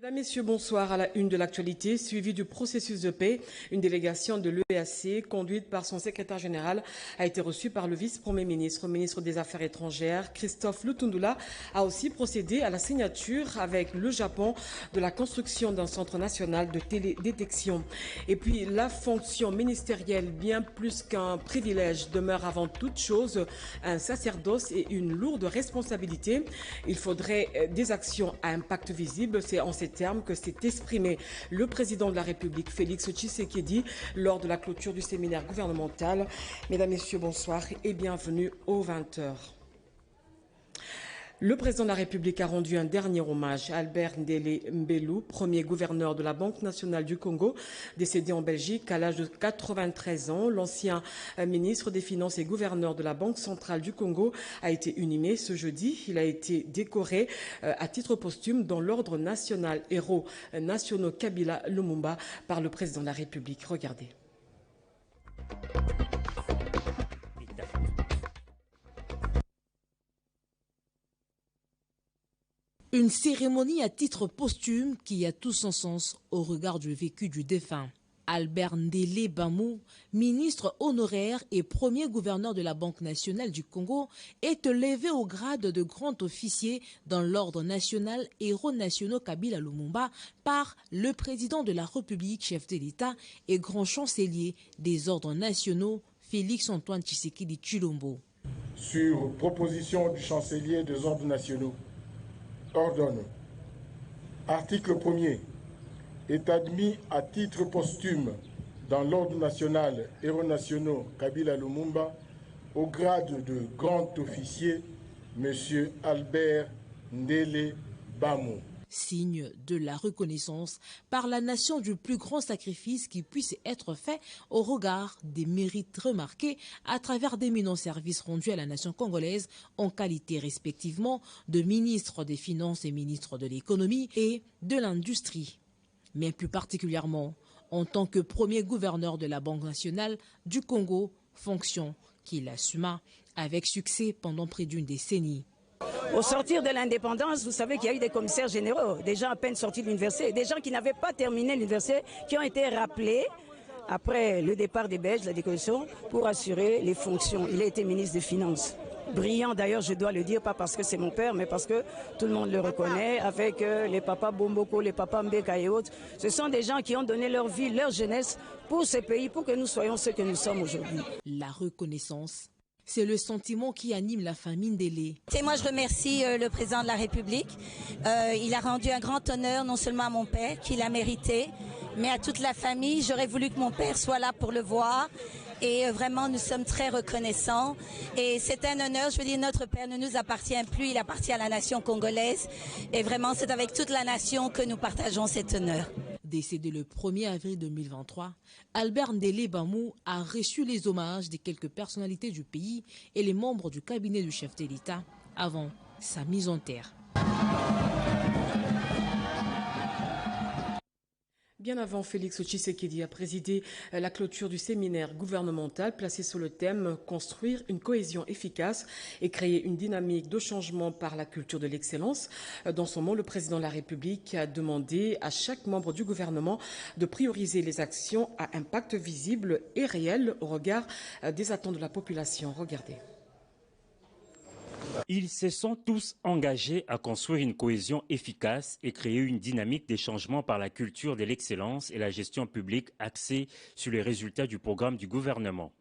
Mesdames, Messieurs, bonsoir. À la une de l'actualité, suivi du processus de paix, une délégation de l'EAC, conduite par son secrétaire général, a été reçue par le vice-premier ministre, ministre des Affaires étrangères, Christophe Lutundula, a aussi procédé à la signature avec le Japon de la construction d'un centre national de télédétection. Et puis, la fonction ministérielle, bien plus qu'un privilège, demeure avant toute chose un sacerdoce et une lourde responsabilité. Il faudrait des actions à impact visible. C'est en ces termes que s'est exprimé le président de la République, Félix Tshisekedi, lors de la clôture du séminaire gouvernemental. Mesdames, Messieurs, bonsoir et bienvenue aux 20h. Le président de la République a rendu un dernier hommage à Albert Ndélé Mbelou, premier gouverneur de la Banque nationale du Congo, décédé en Belgique à l'âge de 93 ans. L'ancien ministre des Finances et gouverneur de la Banque centrale du Congo a été inhumé ce jeudi. Il a été décoré à titre posthume dans l'ordre national héros nationaux Kabila Lumumba par le président de la République. Regardez. Une cérémonie à titre posthume qui a tout son sens au regard du vécu du défunt. Albert Ndélé Bamou, ministre honoraire et premier gouverneur de la Banque nationale du Congo, est élevé au grade de grand officier dans l'ordre national héros nationaux Kabila Lumumba par le président de la République, chef de l'État et grand chancelier des ordres nationaux, Félix-Antoine Tshisekedi Tshilombo. Sur proposition du chancelier des ordres nationaux, ordonne. Article 1er. Est admis à titre posthume dans l'ordre national héros nationaux Kabila Lumumba au grade de grand officier M. Albert Ndélé Bamou. Signe de la reconnaissance par la nation du plus grand sacrifice qui puisse être fait au regard des mérites remarqués à travers d'éminents services rendus à la nation congolaise en qualité respectivement de ministre des Finances et ministre de l'Économie et de l'Industrie. Mais plus particulièrement en tant que premier gouverneur de la Banque nationale du Congo, fonction qu'il assuma avec succès pendant près d'une décennie. Au sortir de l'indépendance, vous savez qu'il y a eu des commissaires généraux, des gens à peine sortis de l'université, des gens qui n'avaient pas terminé l'université, qui ont été rappelés après le départ des Belges, la décoration, pour assurer les fonctions. Il a été ministre des Finances. Brillant d'ailleurs, je dois le dire, pas parce que c'est mon père, mais parce que tout le monde le reconnaît, avec les papas Bomboko, les papas Mbeka et autres. Ce sont des gens qui ont donné leur vie, leur jeunesse pour ce pays, pour que nous soyons ce que nous sommes aujourd'hui. La reconnaissance, c'est le sentiment qui anime la famille Ndélé. Et moi, je remercie le président de la République. Il a rendu un grand honneur non seulement à mon père, qu'il a mérité, mais à toute la famille. J'aurais voulu que mon père soit là pour le voir. Et vraiment, nous sommes très reconnaissants. Et c'est un honneur. Je veux dire, notre père ne nous appartient plus. Il appartient à la nation congolaise. Et vraiment, c'est avec toute la nation que nous partageons cet honneur. Décédé le 1er avril 2023, Albert Ndélé Bamou a reçu les hommages de quelques personnalités du pays et les membres du cabinet du chef de l'État avant sa mise en terre. Bien avant, Félix Tshisekedi a présidé la clôture du séminaire gouvernemental placé sous le thème « Construire une cohésion efficace et créer une dynamique de changement par la culture de l'excellence ». Dans son mot, le président de la République a demandé à chaque membre du gouvernement de prioriser les actions à impact visible et réel au regard des attentes de la population. Regardez. Ils se sont tous engagés à construire une cohésion efficace et créer une dynamique des changements par la culture de l'excellence et la gestion publique axée sur les résultats du programme du gouvernement.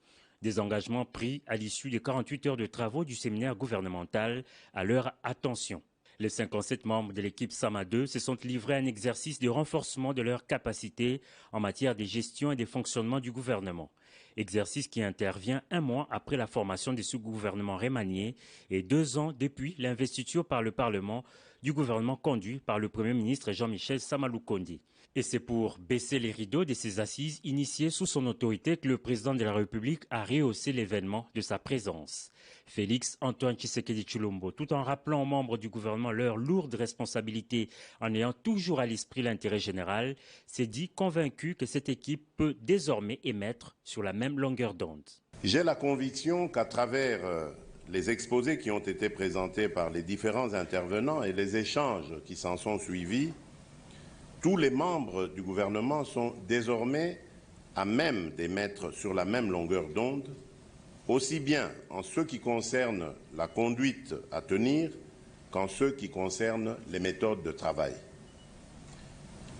Des engagements pris à l'issue des 48 heures de travaux du séminaire gouvernemental à leur attention. Les 57 membres de l'équipe Sama 2 se sont livrés à un exercice de renforcement de leurs capacités en matière de gestion et de fonctionnement du gouvernement. Exercice qui intervient un mois après la formation des sous-gouvernements remaniés et 2 ans depuis l'investiture par le Parlement du gouvernement conduit par le Premier ministre Jean-Michel Sama-Lukonde. Et c'est pour baisser les rideaux de ces assises initiées sous son autorité que le président de la République a rehaussé l'événement de sa présence. Félix-Antoine Tshisekedi Tshilombo, tout en rappelant aux membres du gouvernement leurs lourdes responsabilités en ayant toujours à l'esprit l'intérêt général, s'est dit convaincu que cette équipe peut désormais émettre sur la même longueur d'onde. J'ai la conviction qu'à travers les exposés qui ont été présentés par les différents intervenants et les échanges qui s'en sont suivis, Tous les membres du gouvernement sont désormais à même d'émettre sur la même longueur d'onde, aussi bien en ce qui concerne la conduite à tenir qu'en ce qui concerne les méthodes de travail.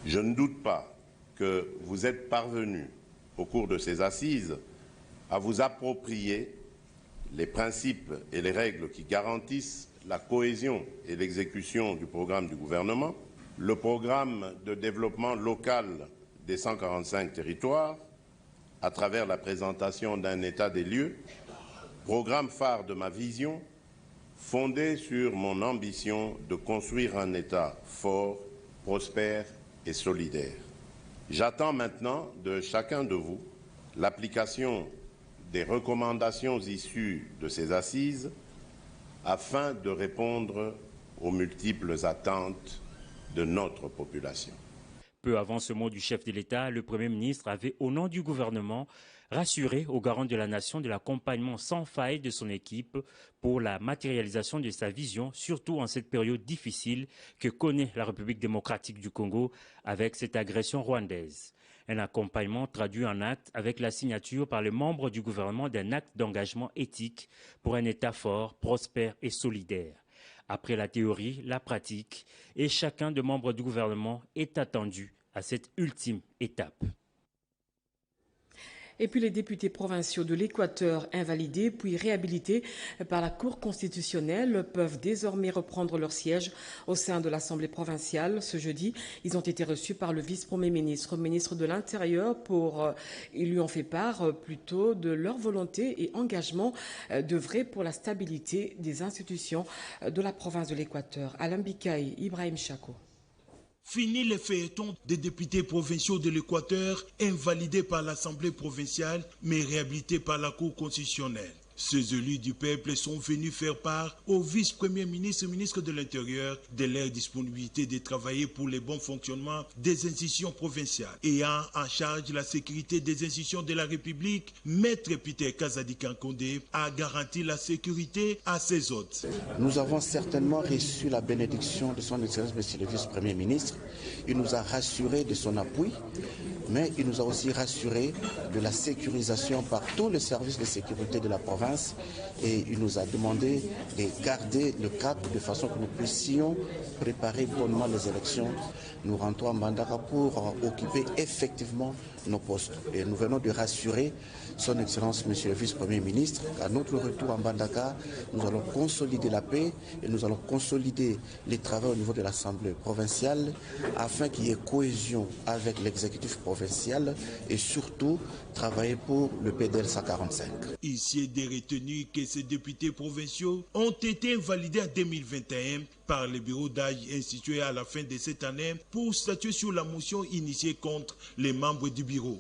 Je ne doute pas que vous êtes parvenus, au cours de ces assises, à vous approprier les principes et les règles qui garantissent la cohésion et l'exécution du programme du gouvernement, le programme de développement local des 145 territoires, à travers la présentation d'un état des lieux, programme phare de ma vision, fondé sur mon ambition de construire un État fort, prospère et solidaire. J'attends maintenant de chacun de vous l'application des recommandations issues de ces assises afin de répondre aux multiples attentes de notre population. Peu avant ce mot du chef de l'État, le Premier ministre avait, au nom du gouvernement, rassuré aux garants de la nation de l'accompagnement sans faille de son équipe pour la matérialisation de sa vision, surtout en cette période difficile que connaît la République démocratique du Congo avec cette agression rwandaise. Un accompagnement traduit en acte avec la signature par les membres du gouvernement d'un acte d'engagement éthique pour un État fort, prospère et solidaire. Après la théorie, la pratique, et chacun des membres du gouvernement est attendu à cette ultime étape. Et puis les députés provinciaux de l'Équateur invalidés puis réhabilités par la Cour constitutionnelle peuvent désormais reprendre leur siège au sein de l'Assemblée provinciale. Ce jeudi, ils ont été reçus par le vice-premier ministre, ministre de l'Intérieur, ils lui ont fait part plutôt de leur volonté et engagement d'œuvrer pour la stabilité des institutions de la province de l'Équateur. Alain Bikaï, Ibrahim Chako. Fini les feuilletons des députés provinciaux de l'Équateur, invalidés par l'Assemblée provinciale, mais réhabilités par la Cour constitutionnelle. Ces élus du peuple sont venus faire part au vice-premier ministre, ministre de l'Intérieur, de leur disponibilité de travailler pour le bon fonctionnement des institutions provinciales. Ayant en charge la sécurité des institutions de la République, Maître Peter Kazadi Kankonde a garanti la sécurité à ses hôtes. Nous avons certainement reçu la bénédiction de son Excellence, Monsieur le vice-premier ministre. Il nous a rassurés de son appui, mais il nous a aussi rassurés de la sécurisation par tous les services de sécurité de la province. Et il nous a demandé de garder le cap de façon que nous puissions préparer bonnement les élections. Nous rentrons à Mbandaka pour occuper effectivement nos postes. Et nous venons de rassurer son Excellence, Monsieur le Vice-Premier ministre, qu'à notre retour à Mbandaka, nous allons consolider la paix et nous allons consolider les travaux au niveau de l'Assemblée provinciale afin qu'il y ait cohésion avec l'exécutif provincial et surtout travailler pour le PDL 145. Ici est des retenues que ces députés provinciaux ont été invalidés en 2021 par le bureau d'âge institué à la fin de cette année pour statuer sur la motion initiée contre les membres du bureau.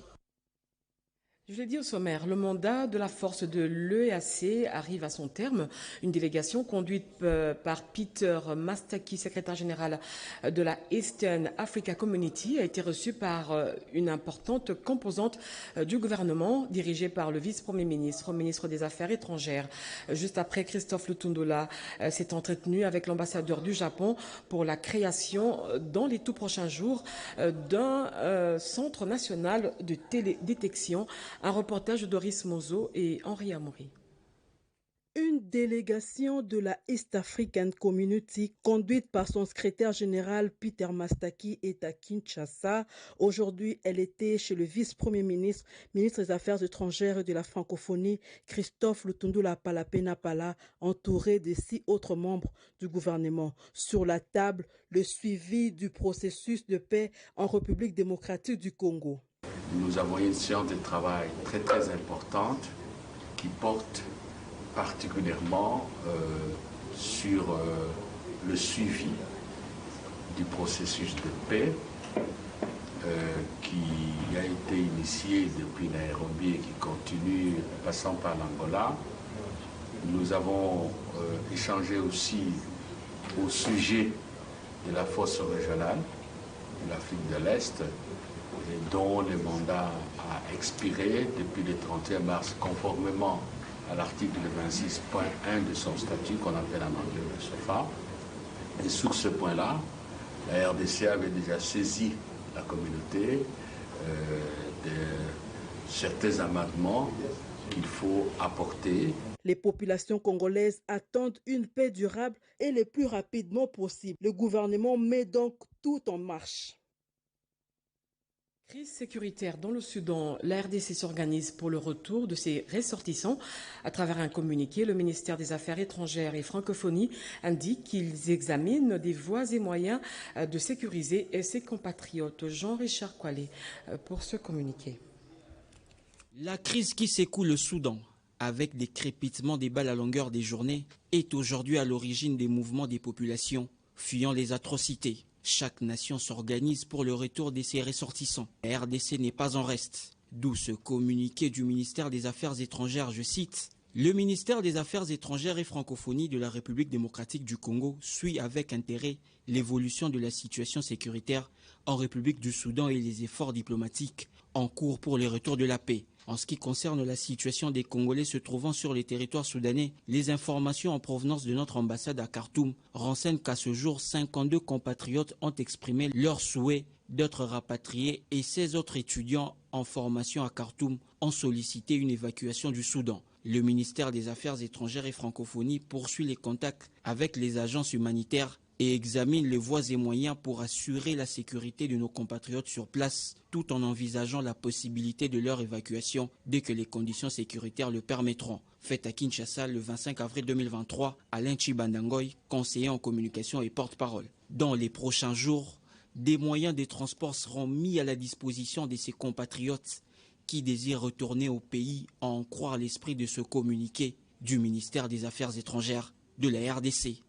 Je l'ai dit au sommaire, le mandat de la force de l'EAC arrive à son terme. Une délégation conduite par Peter Mastaki, secrétaire général de la Eastern Africa Community, a été reçue par une importante composante du gouvernement, dirigée par le vice-premier ministre, ministre des Affaires étrangères. Juste après, Christophe Lutundula s'est entretenu avec l'ambassadeur du Japon pour la création, dans les tout prochains jours, d'un centre national de télédétection. Un reportage de Doris Mozo et Henri Amoury. Une délégation de la East African Community, conduite par son secrétaire général Peter Mastaki, est à Kinshasa. Aujourd'hui, elle était chez le vice-premier ministre, ministre des Affaires étrangères et de la francophonie, Christophe Lutundula Palapena-Pala, entouré de 6 autres membres du gouvernement. Sur la table, le suivi du processus de paix en République démocratique du Congo. Nous avons une séance de travail très importante qui porte particulièrement sur le suivi du processus de paix qui a été initié depuis Nairobi et qui continue passant par l'Angola. Nous avons échangé aussi au sujet de la force régionale de l'Afrique de l'Est, dont le mandat a expiré depuis le 31 mars, conformément à l'article 26.1 de son statut qu'on appelle en anglais le SOFA. Et sur ce point-là, La RDC avait déjà saisi la communauté de certains amendements qu'il faut apporter. Les populations congolaises attendent une paix durable et le plus rapidement possible. Le gouvernement met donc tout en marche. Crise sécuritaire dans le Soudan, la RDC s'organise pour le retour de ses ressortissants. À travers un communiqué, le ministère des Affaires étrangères et francophonie indique qu'ils examinent des voies et moyens de sécuriser ses compatriotes. Jean-Richard Kwale pour ce communiqué. La crise qui secoue le Soudan, avec des crépitements des balles à longueur des journées, est aujourd'hui à l'origine des mouvements des populations fuyant les atrocités. Chaque nation s'organise pour le retour de ses ressortissants. La RDC n'est pas en reste. D'où ce communiqué du ministère des Affaires étrangères, je cite: « Le ministère des Affaires étrangères et francophonie de la République démocratique du Congo suit avec intérêt l'évolution de la situation sécuritaire en République du Soudan et les efforts diplomatiques en cours pour le retour de la paix. En ce qui concerne la situation des Congolais se trouvant sur les territoires soudanais, les informations en provenance de notre ambassade à Khartoum renseignent qu'à ce jour, 52 compatriotes ont exprimé leur souhait d'être rapatriés et 16 autres étudiants en formation à Khartoum ont sollicité une évacuation du Soudan. Le ministère des Affaires étrangères et francophonie poursuit les contacts avec les agences humanitaires et examine les voies et moyens pour assurer la sécurité de nos compatriotes sur place, tout en envisageant la possibilité de leur évacuation dès que les conditions sécuritaires le permettront. Fait à Kinshasa le 25 avril 2023, Alain Chibandangoy, conseiller en communication et porte-parole. Dans les prochains jours, des moyens de transport seront mis à la disposition de ces compatriotes qui désirent retourner au pays, à en croire l'esprit de ce communiqué du ministère des Affaires étrangères de la RDC.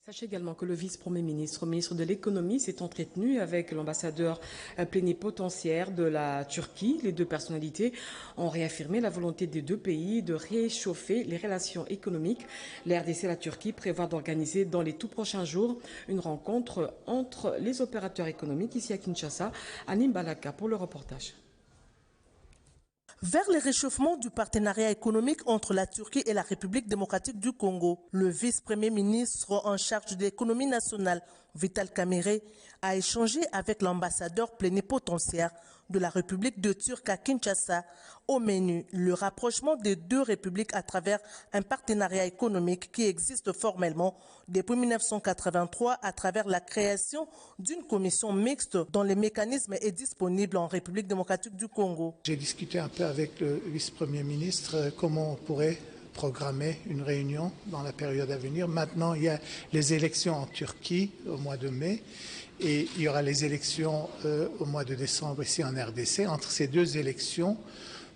Sachez également que le vice-premier ministre, ministre de l'économie, s'est entretenu avec l'ambassadeur plénipotentiaire de la Turquie. Les deux personnalités ont réaffirmé la volonté des deux pays de réchauffer les relations économiques. La RDC et la Turquie prévoient d'organiser dans les tout prochains jours une rencontre entre les opérateurs économiques ici à Kinshasa. Anim Balaka pour le reportage. Vers le réchauffement du partenariat économique entre la Turquie et la République démocratique du Congo, le vice-premier ministre en charge de l'économie nationale, Vital Kamerhe, a échangé avec l'ambassadeur plénipotentiaire de la République de Turquie à Kinshasa. Au menu, le rapprochement des deux républiques à travers un partenariat économique qui existe formellement depuis 1983 à travers la création d'une commission mixte dont le mécanisme est disponible en République démocratique du Congo. J'ai discuté un peu avec le vice-premier ministre comment on pourrait programmer une réunion dans la période à venir. Maintenant, il y a les élections en Turquie au mois de mai et il y aura les élections au mois de décembre ici en RDC. Entre ces deux élections,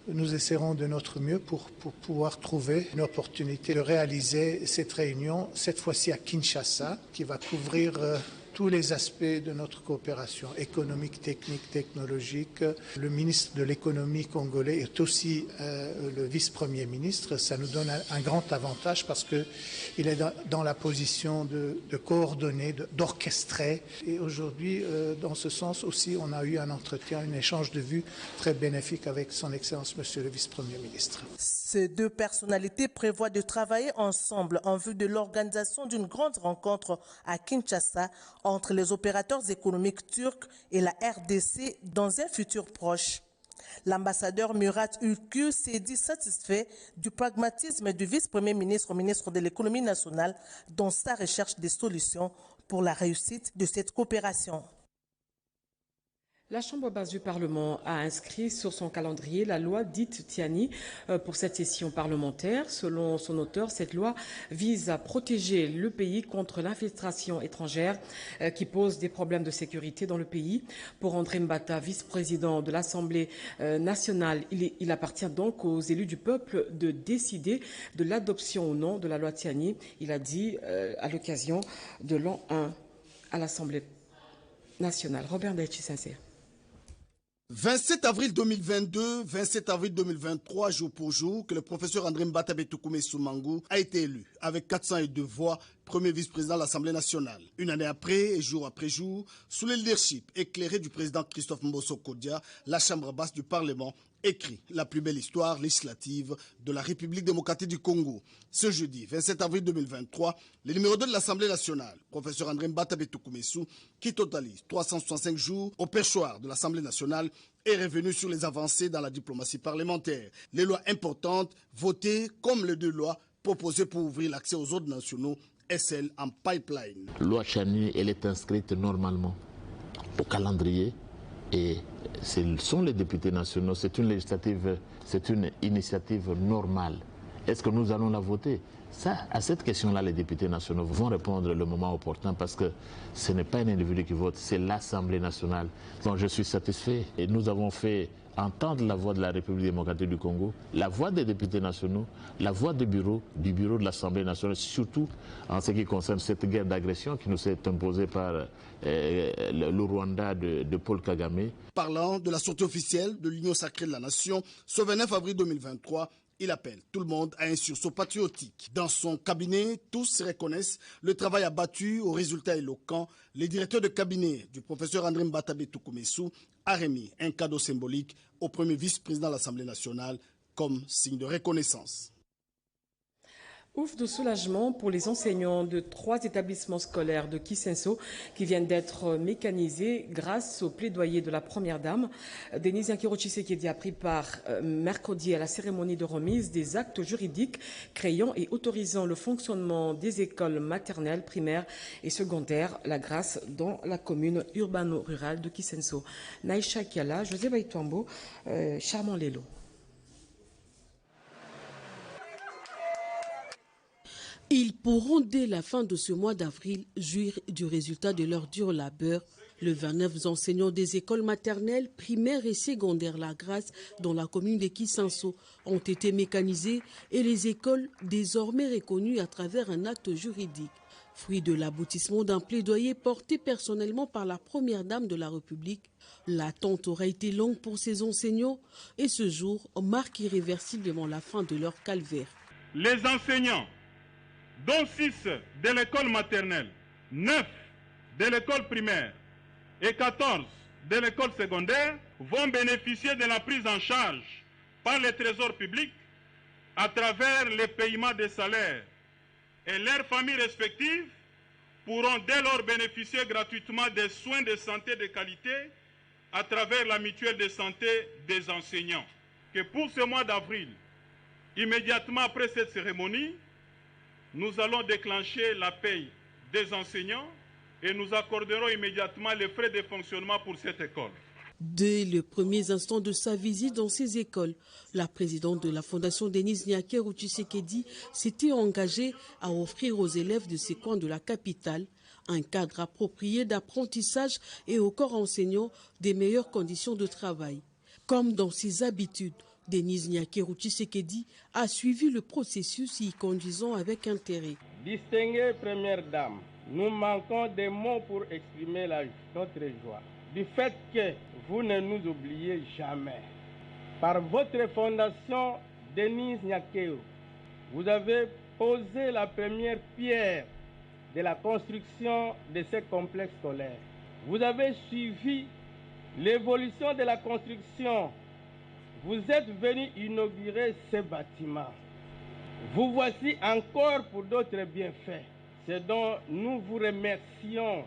nous essaierons de notre mieux pour pouvoir trouver une opportunité de réaliser cette réunion, cette fois-ci à Kinshasa, qui va couvrir tous les aspects de notre coopération économique, technique, technologique. Le ministre de l'économie congolais est aussi le vice-premier ministre. Ça nous donne un grand avantage parce qu'il est dans la position de coordonner, d'orchestrer. Et aujourd'hui, dans ce sens aussi, on a eu un entretien, un échange de vues très bénéfique avec son Excellence, Monsieur le vice-premier ministre. Ces deux personnalités prévoient de travailler ensemble en vue de l'organisation d'une grande rencontre à Kinshasa entre les opérateurs économiques turcs et la RDC dans un futur proche. L'ambassadeur Murat Ülkü s'est dit satisfait du pragmatisme du vice-premier ministre au ministre de l'économie nationale dans sa recherche des solutions pour la réussite de cette coopération. La Chambre basse du Parlement a inscrit sur son calendrier la loi dite Tiani pour cette session parlementaire. Selon son auteur, cette loi vise à protéger le pays contre l'infiltration étrangère qui pose des problèmes de sécurité dans le pays. Pour André Mbata, vice-président de l'Assemblée nationale, il appartient donc aux élus du peuple de décider de l'adoption ou non de la loi Tiani. Il a dit à l'occasion de l'an 1 à l'Assemblée nationale. Robert Daïchi-Sincère. 27 avril 2022, 27 avril 2023, jour pour jour, que le professeur André Mbata Betoukoumé Soumangou a été élu avec 402 voix, premier vice-président de l'Assemblée nationale. Une année après, et jour après jour, sous le leadership éclairé du président Christophe Mbosso Kodia, la Chambre basse du Parlement écrit la plus belle histoire législative de la République démocratique du Congo. Ce jeudi 27 avril 2023, le numéro 2 de l'Assemblée nationale, professeur André Mbatabe Tukumesu, qui totalise 365 jours au perchoir de l'Assemblée nationale, est revenu sur les avancées dans la diplomatie parlementaire. Les lois importantes votées comme les 2 lois proposées pour ouvrir l'accès aux ordres nationaux et celles en pipeline. La loi Chani, elle est inscrite normalement au calendrier. Et ce sont les députés nationaux, c'est une législative, c'est une initiative normale. Est-ce que nous allons la voter? Ça, à cette question-là, les députés nationaux vont répondre le moment opportun parce que ce n'est pas un individu qui vote, c'est l'Assemblée nationale. Donc je suis satisfait et nous avons fait entendre la voix de la République démocratique du Congo, la voix des députés nationaux, la voix du bureau de l'Assemblée nationale, surtout en ce qui concerne cette guerre d'agression qui nous est imposée par le Rwanda de Paul Kagame. Parlant de la sortie officielle de l'Union sacrée de la Nation, ce 29 avril 2023, il appelle tout le monde à un sursaut patriotique. Dans son cabinet, tous reconnaissent le travail abattu aux résultats éloquents. Le directeur de cabinet du professeur André Mbatabe Tukumesu a remis un cadeau symbolique au premier vice-président de l'Assemblée nationale comme signe de reconnaissance. Ouf de soulagement pour les enseignants de 3 établissements scolaires de Kisenso qui viennent d'être mécanisés grâce au plaidoyer de la première dame. Denise Yankero Tshisekedi a pris part mercredi à la cérémonie de remise des actes juridiques créant et autorisant le fonctionnement des écoles maternelles, primaires et secondaires, la grâce dans la commune urbano-rurale de Kisenso. Naïcha Kiala, José Baïtouambo, Charmant Lelo. Ils pourront dès la fin de ce mois d'avril jouir du résultat de leur dur labeur. Le 29 enseignants des écoles maternelles, primaires et secondaires La Grâce dans la commune de Kisenso ont été mécanisés et les écoles désormais reconnues à travers un acte juridique. Fruit de l'aboutissement d'un plaidoyer porté personnellement par la première dame de la République, l'attente aura été longue pour ces enseignants et ce jour marque irréversiblement la fin de leur calvaire. Les enseignants, dont 6 de l'école maternelle, 9 de l'école primaire et 14 de l'école secondaire, vont bénéficier de la prise en charge par le Trésor public à travers le paiement des salaires. Et leurs familles respectives pourront dès lors bénéficier gratuitement des soins de santé de qualité à travers la mutuelle de santé des enseignants. Que pour ce mois d'avril, immédiatement après cette cérémonie, nous allons déclencher la paye des enseignants et nous accorderons immédiatement les frais de fonctionnement pour cette école. Dès les premiers instants de sa visite dans ces écoles, la présidente de la Fondation Denise Yankero Tshisekedi s'était engagée à offrir aux élèves de ces coins de la capitale un cadre approprié d'apprentissage et aux corps enseignants des meilleures conditions de travail. Comme dans ses habitudes, Denise Yankero Tshisekedi a suivi le processus y conduisant avec intérêt. Distinguée première dame, nous manquons des mots pour exprimer notre joie du fait que vous ne nous oubliez jamais. Par votre fondation, Denise Yankero, vous avez posé la première pierre de la construction de ce complexe scolaire. Vous avez suivi l'évolution de la construction. Vous êtes venu inaugurer ce bâtiment. Vous voici encore pour d'autres bienfaits. C'est dont nous vous remercions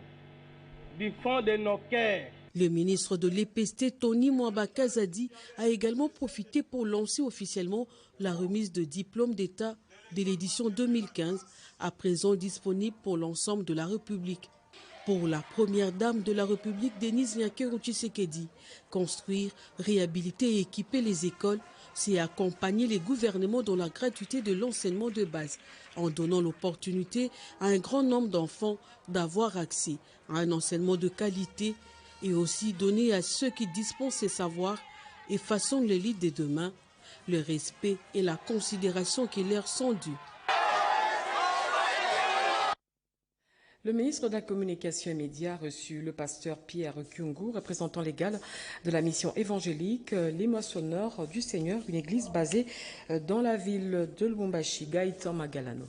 du fond de nos cœurs. Le ministre de l'EPST, Tony Mwamba Kazadi, a également profité pour lancer officiellement la remise de diplômes d'État de l'édition 2015, à présent disponible pour l'ensemble de la République. Pour la première dame de la République, Denise Yankero Tshisekedi, construire, réhabiliter et équiper les écoles, c'est accompagner les gouvernements dans la gratuité de l'enseignement de base, en donnant l'opportunité à un grand nombre d'enfants d'avoir accès à un enseignement de qualité et aussi donner à ceux qui dispensent ces savoirs et façonnent l'élite de demain le respect et la considération qui leur sont dus. Le ministre de la Communication et Médias a reçu le pasteur Pierre Kyungu, représentant légal de la mission évangélique Les Moissonneurs du Seigneur, une église basée dans la ville de Lubumbashi. Gaëtan Magalano.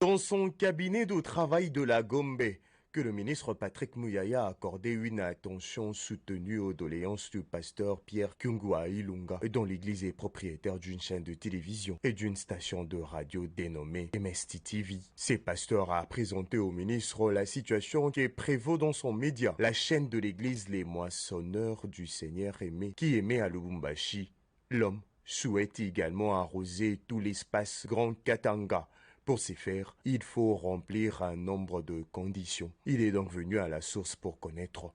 Dans son cabinet de travail de la Gombe, que le ministre Patrick Muyaya a accordé une attention soutenue aux doléances du pasteur Pierre Kungwa Ilunga, dont l'église est propriétaire d'une chaîne de télévision et d'une station de radio dénommée MST TV. Ce pasteur a présenté au ministre la situation qui prévaut dans son média, la chaîne de l'église Les Moissonneurs du Seigneur Aimé, qui émet à Lubumbashi. L'homme souhaite également arroser tout l'espace Grand Katanga. Pour ce faire, il faut remplir un nombre de conditions. Il est donc venu à la source pour connaître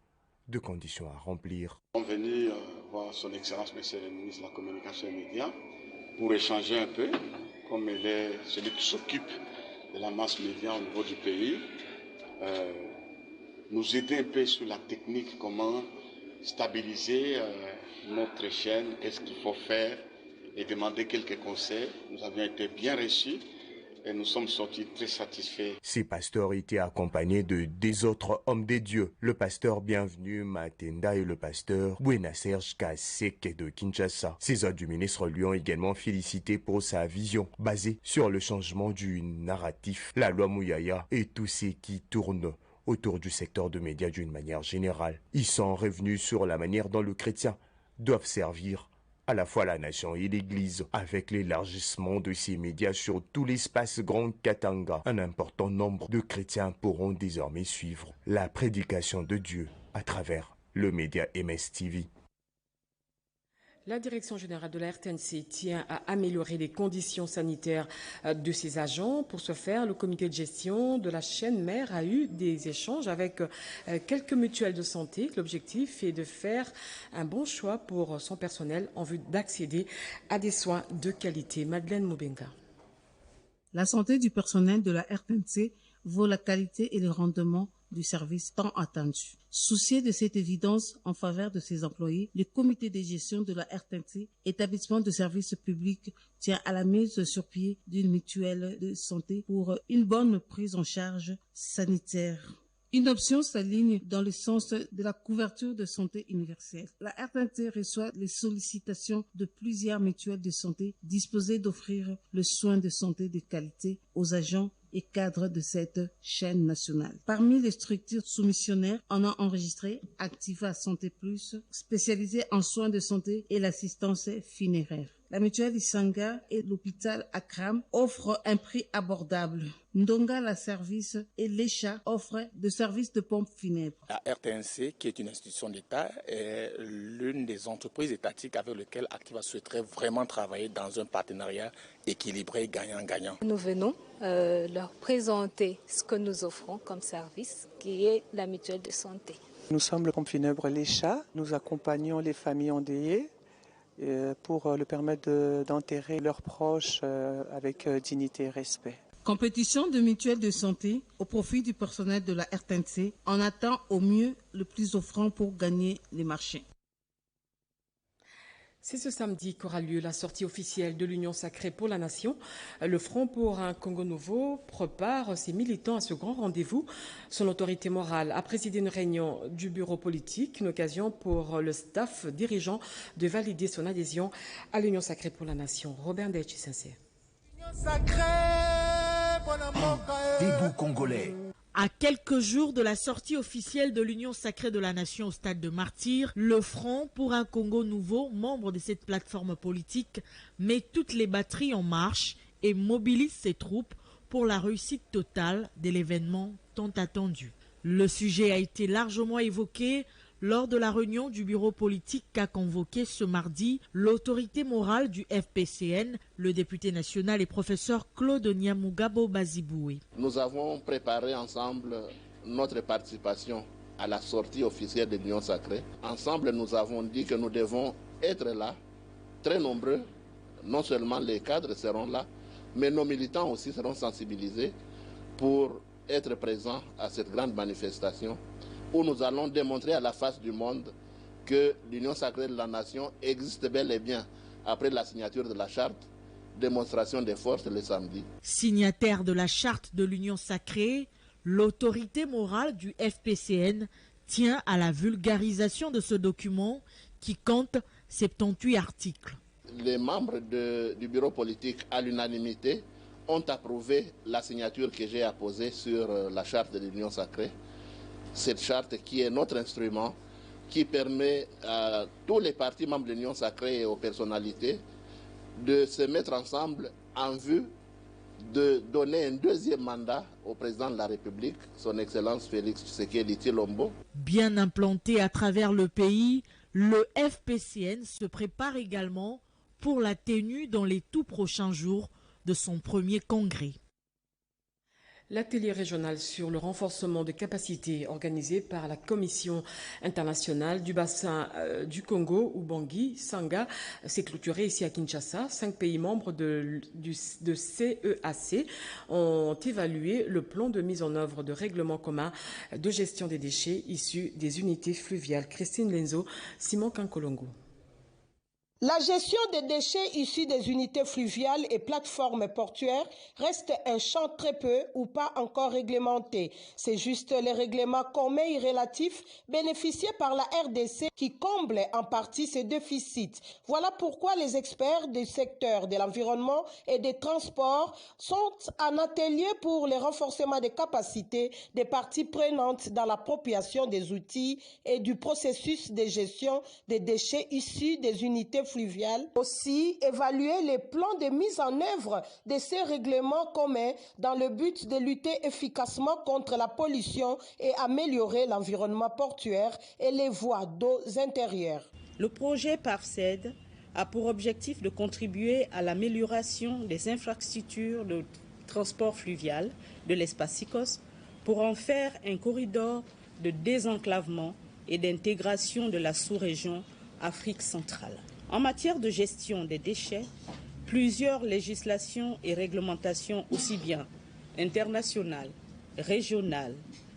deux conditions à remplir. Nous sommes venus voir son Excellence, Monsieur le ministre de la Communication et des Médias, pour échanger un peu, comme il est celui qui s'occupe de la masse média au niveau du pays, nous aider un peu sur la technique, comment stabiliser notre chaîne, qu'est-ce qu'il faut faire, et demander quelques conseils. Nous avions été bien reçus. Et nous sommes sortis très satisfaits. Ces pasteurs étaient accompagnés de deux autres hommes de Dieu, le pasteur Bienvenu Matenda et le pasteur Buena Serge Kaseke de Kinshasa. Ces hôtes du ministre lui ont également félicité pour sa vision, basée sur le changement du narratif, la loi Muyaya et tout ce qui tourne autour du secteur de médias d'une manière générale. Ils sont revenus sur la manière dont le chrétien doit servir à la fois la nation et l'Église, avec l'élargissement de ces médias sur tout l'espace Grand Katanga. Un important nombre de chrétiens pourront désormais suivre la prédication de Dieu à travers le média MSTV. La Direction générale de la RTNC tient à améliorer les conditions sanitaires de ses agents. Pour ce faire, le comité de gestion de la chaîne mère a eu des échanges avec quelques mutuelles de santé. L'objectif est de faire un bon choix pour son personnel en vue d'accéder à des soins de qualité. Madeleine Moubenga. La santé du personnel de la RTNC vaut la qualité et le rendement du service tant attendu. Soucié de cette évidence en faveur de ses employés, le comité de gestion de la RTNC, établissement de services publics, tient à la mise sur pied d'une mutuelle de santé pour une bonne prise en charge sanitaire. Une option s'aligne dans le sens de la couverture de santé universelle. La RTNC reçoit les sollicitations de plusieurs mutuelles de santé disposées d'offrir le soin de santé de qualité aux agents et cadres de cette chaîne nationale. Parmi les structures soumissionnaires, on a enregistré Activa Santé Plus, spécialisée en soins de santé et l'assistance funéraire. La mutuelle Isanga et l'hôpital Akram offrent un prix abordable. Ndonga la service et l'Echa offrent des services de pompes funèbres. La RTNC, qui est une institution d'État, est l'une des entreprises étatiques avec lesquelles Activa souhaiterait vraiment travailler dans un partenariat équilibré, gagnant-gagnant. Nous venons leur présenter ce que nous offrons comme service, qui est la mutuelle de santé. Nous sommes le pompe funèbre l'Echa. Nous accompagnons les familles endeuillées pour leur permettre d'enterrer leurs proches avec dignité et respect. Compétition de mutuelles de santé au profit du personnel de la RTNC. On attend au mieux le plus offrant pour gagner les marchés. C'est ce samedi qu'aura lieu la sortie officielle de l'Union sacrée pour la nation. Le Front pour un Congo nouveau prépare ses militants à ce grand rendez-vous. Son autorité morale a présidé une réunion du bureau politique, une occasion pour le staff dirigeant de valider son adhésion à l'Union sacrée pour la nation. Robert Ndetchi-Sincère. Debout congolais. À quelques jours de la sortie officielle de l'Union sacrée de la nation au stade de Martyr, le Front pour un Congo nouveau, membre de cette plateforme politique, met toutes les batteries en marche et mobilise ses troupes pour la réussite totale de l'événement tant attendu. Le sujet a été largement évoqué lors de la réunion du bureau politique qu'a convoqué ce mardi l'autorité morale du FPCN, le député national et professeur Claude Nyamugabo Baziboué. Nous avons préparé ensemble notre participation à la sortie officielle de l'Union sacrée. Ensemble, nous avons dit que nous devons être là, très nombreux. Non seulement les cadres seront là, mais nos militants aussi seront sensibilisés pour être présents à cette grande manifestation, où nous allons démontrer à la face du monde que l'Union sacrée de la nation existe bel et bien après la signature de la charte, démonstration des forces le samedi. Signataire de la charte de l'Union sacrée, l'autorité morale du FPCN tient à la vulgarisation de ce document qui compte 78 articles. Les membres du bureau politique, à l'unanimité, ont approuvé la signature que j'ai apposée sur la charte de l'Union sacrée. Cette charte qui est notre instrument, qui permet à tous les partis membres de l'Union sacrée et aux personnalités de se mettre ensemble en vue de donner un deuxième mandat au président de la République, son Excellence Félix Tshisekedi Tshilombo. Bien implanté à travers le pays, le FPCN se prépare également pour la tenue dans les tout prochains jours de son premier congrès. L'atelier régional sur le renforcement de capacités organisé par la Commission internationale du bassin du Congo, Ubangi, Sanga, s'est clôturé ici à Kinshasa. 5 pays membres de CEAC ont évalué le plan de mise en œuvre de règlements communs de gestion des déchets issus des unités fluviales. Christine Lenzo, Simon Kankolongo. La gestion des déchets issus des unités fluviales et plateformes portuaires reste un champ très peu ou pas encore réglementé. C'est juste les règlements communs et relatifs bénéficiés par la RDC qui comblent en partie ces déficits. Voilà pourquoi les experts du secteur de l'environnement et des transports sont en atelier pour le renforcement des capacités des parties prenantes dans l'appropriation des outils et du processus de gestion des déchets issus des unités fluviales. Aussi, évaluer les plans de mise en œuvre de ces règlements communs dans le but de lutter efficacement contre la pollution et améliorer l'environnement portuaire et les voies d'eau intérieures. Le projet PARCED a pour objectif de contribuer à l'amélioration des infrastructures de transport fluvial de l'espace SICOS pour en faire un corridor de désenclavement et d'intégration de la sous-région Afrique centrale. En matière de gestion des déchets, plusieurs législations et réglementations aussi bien internationales, régionales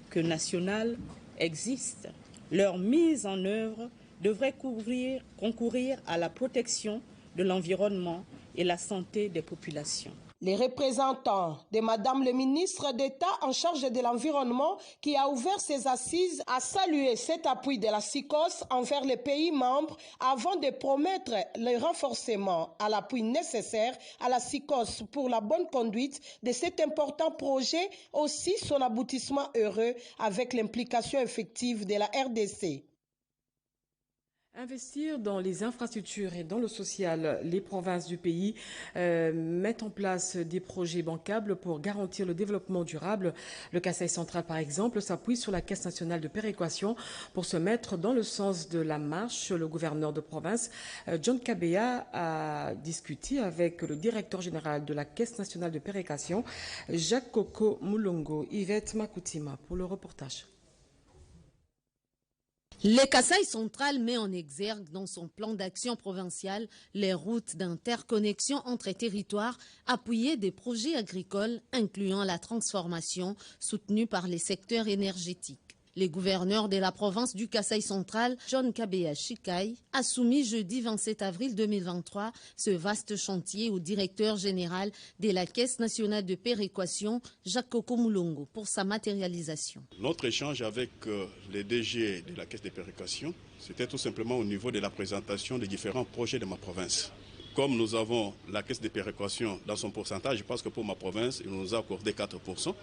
que nationales existent. Leur mise en œuvre devrait concourir à la protection de l'environnement et la santé des populations. Les représentants de Madame le ministre d'État en charge de l'environnement qui a ouvert ses assises a salué cet appui de la SICOS envers les pays membres avant de promettre le renforcement à l'appui nécessaire à la SICOS pour la bonne conduite de cet important projet, aussi son aboutissement heureux avec l'implication effective de la RDC. Investir dans les infrastructures et dans le social, les provinces du pays mettent en place des projets bancables pour garantir le développement durable. Le Kasaï central, par exemple, s'appuie sur la Caisse nationale de péréquation pour se mettre dans le sens de la marche. Le gouverneur de province, John Kabeya, a discuté avec le directeur général de la Caisse nationale de péréquation, Jacques Coco Moulongo. Yvette Makoutima pour le reportage. Le Kasaï central met en exergue dans son plan d'action provincial les routes d'interconnexion entre territoires appuyées des projets agricoles incluant la transformation soutenue par les secteurs énergétiques. Le gouverneur de la province du Kasaï central, John Kabeya Shikai, a soumis jeudi 27 avril 2023 ce vaste chantier au directeur général de la Caisse nationale de péréquation, Jacques Coco Moulongo, pour sa matérialisation. Notre échange avec les DG de la Caisse de péréquation, c'était tout simplement au niveau de la présentation des différents projets de ma province. Comme nous avons la Caisse de péréquation dans son pourcentage, je pense que pour ma province, il nous a accordé 4%.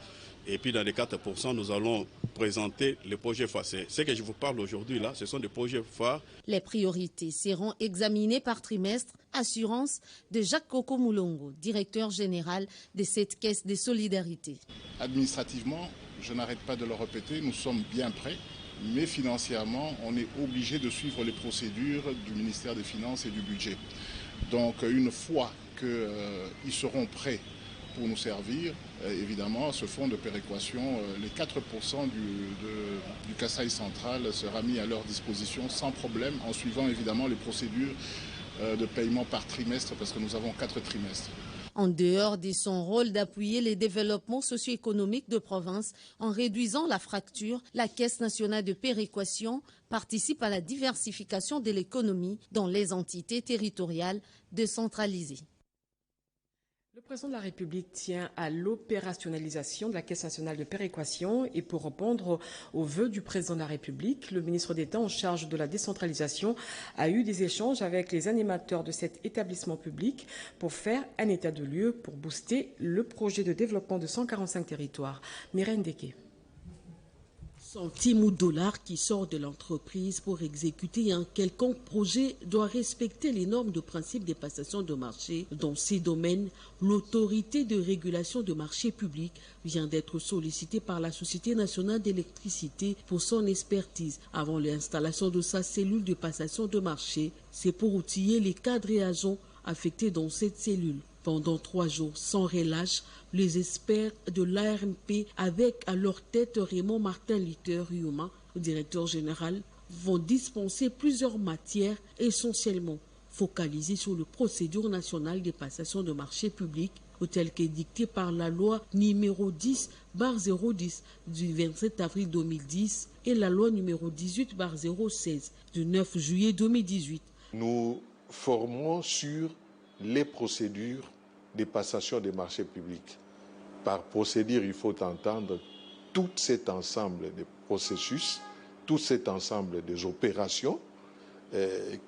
Et puis dans les 4%, nous allons présenter les projets phares. Ce que je vous parle aujourd'hui, là, ce sont des projets phares. Les priorités seront examinées par trimestre, assurance de Jacques Coco Moulongo, directeur général de cette caisse de solidarité. Administrativement, je n'arrête pas de le répéter, nous sommes bien prêts. Mais financièrement, on est obligé de suivre les procédures du ministère des Finances et du Budget. Donc une fois qu'ils seront prêts pour nous servir, évidemment, ce fonds de péréquation, les 4% du Kasaï central sera mis à leur disposition sans problème, en suivant évidemment les procédures de paiement par trimestre, parce que nous avons 4 trimestres. En dehors de son rôle d'appuyer les développements socio-économiques de province en réduisant la fracture, la Caisse nationale de péréquation participe à la diversification de l'économie dans les entités territoriales décentralisées. Le Le président de la République tient à l'opérationnalisation de la Caisse nationale de péréquation et pour répondre aux vœux du président de la République, le ministre d'État en charge de la décentralisation a eu des échanges avec les animateurs de cet établissement public pour faire un état de lieu pour booster le projet de développement de 145 territoires. Myrène Deke. Centime ou dollar qui sort de l'entreprise pour exécuter un quelconque projet doit respecter les normes de principe des passations de marché. Dans ces domaines, l'autorité de régulation de marché public vient d'être sollicitée par la Société nationale d'électricité pour son expertise avant l'installation de sa cellule de passation de marché. C'est pour outiller les cadres et agents affectés dans cette cellule. Pendant 3 jours, sans relâche, les experts de l'ARMP, avec à leur tête Raymond Martin Luther-Yuma, directeur général, vont dispenser plusieurs matières essentiellement focalisées sur la procédure nationale des passations de marché public, telle qu'édictée par la loi numéro 10/010 du 27 avril 2010 et la loi numéro 18/016 du 9 juillet 2018. Nous formons sur les procédures des passations des marchés publics. Par procédure, il faut entendre tout cet ensemble de processus, tout cet ensemble des opérations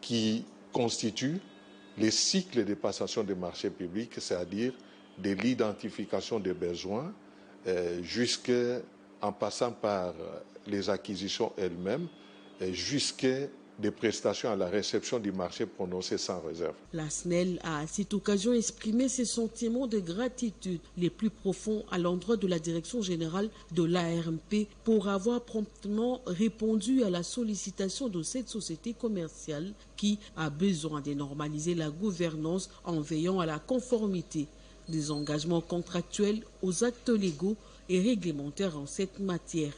qui constituent les cycles de passation des marchés publics, c'est-à-dire de l'identification des besoins jusqu'en passant par les acquisitions elles-mêmes, jusqu'à des prestations à la réception du marché prononcées sans réserve. La SNEL a à cette occasion exprimé ses sentiments de gratitude les plus profonds à l'endroit de la direction générale de l'ARMP pour avoir promptement répondu à la sollicitation de cette société commerciale qui a besoin de normaliser la gouvernance en veillant à la conformité des engagements contractuels aux actes légaux et réglementaires en cette matière.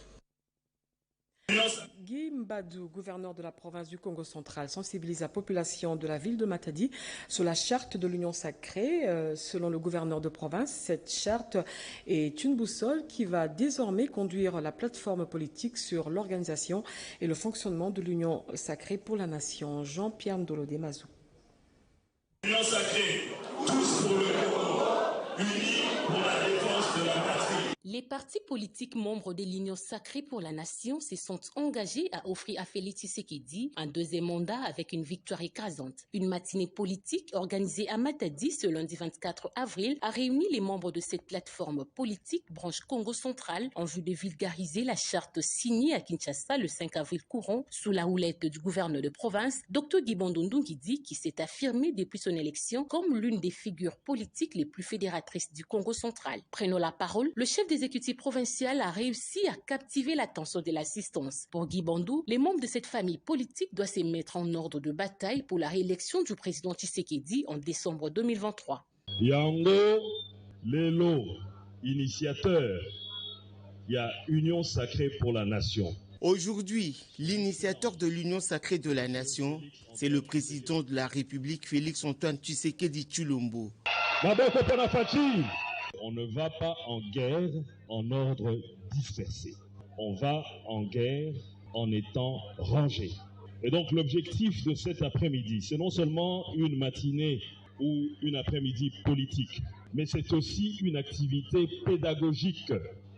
Guy Mbadou, gouverneur de la province du Congo central, sensibilise la population de la ville de Matadi sur la charte de l'Union sacrée. Selon le gouverneur de province, cette charte est une boussole qui va désormais conduire la plateforme politique sur l'organisation et le fonctionnement de l'Union sacrée pour la nation. Jean-Pierre Ndolodé Mazou. L'Union sacrée, tous pour le Congo, unis pour la défense de la patrie. Les partis politiques membres de l'Union sacrée pour la nation se sont engagés à offrir à Félix Tshisekedi un deuxième mandat avec une victoire écrasante. Une matinée politique organisée à Matadi ce lundi 24 avril a réuni les membres de cette plateforme politique branche Congo central en vue de vulgariser la charte signée à Kinshasa le 5 avril courant sous la houlette du gouverneur de province, Dr Guibondo Ndungidi, qui s'est affirmé depuis son élection comme l'une des figures politiques les plus fédératrices du Congo central. Prenant la parole, le chef des exécutif provincial a réussi à captiver l'attention de l'assistance. Pour Guy Bandou, les membres de cette famille politique doivent se mettre en ordre de bataille pour la réélection du président Tshisekedi en décembre 2023. Yango, Lelo, initiateur, il y a Union sacrée pour la nation. Aujourd'hui, l'initiateur de l'Union sacrée de la nation, c'est le président de la République, Félix-Antoine Tshisekedi Tshilombo. On ne va pas en guerre en ordre dispersé. On va en guerre en étant rangé. Et donc l'objectif de cet après-midi, c'est non seulement une matinée ou une après-midi politique, mais c'est aussi une activité pédagogique.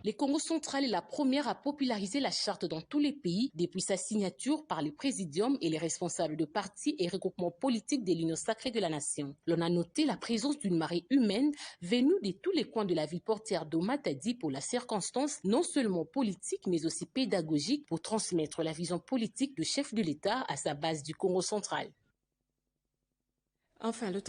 Le Congo central est la première à populariser la charte dans tous les pays depuis sa signature par le présidium et les responsables de partis et regroupements politiques de l'Union sacrée de la nation. L'on a noté la présence d'une marée humaine venue de tous les coins de la ville portière de Matadi pour la circonstance non seulement politique mais aussi pédagogique pour transmettre la vision politique du chef de l'État à sa base du Congo central. Enfin, le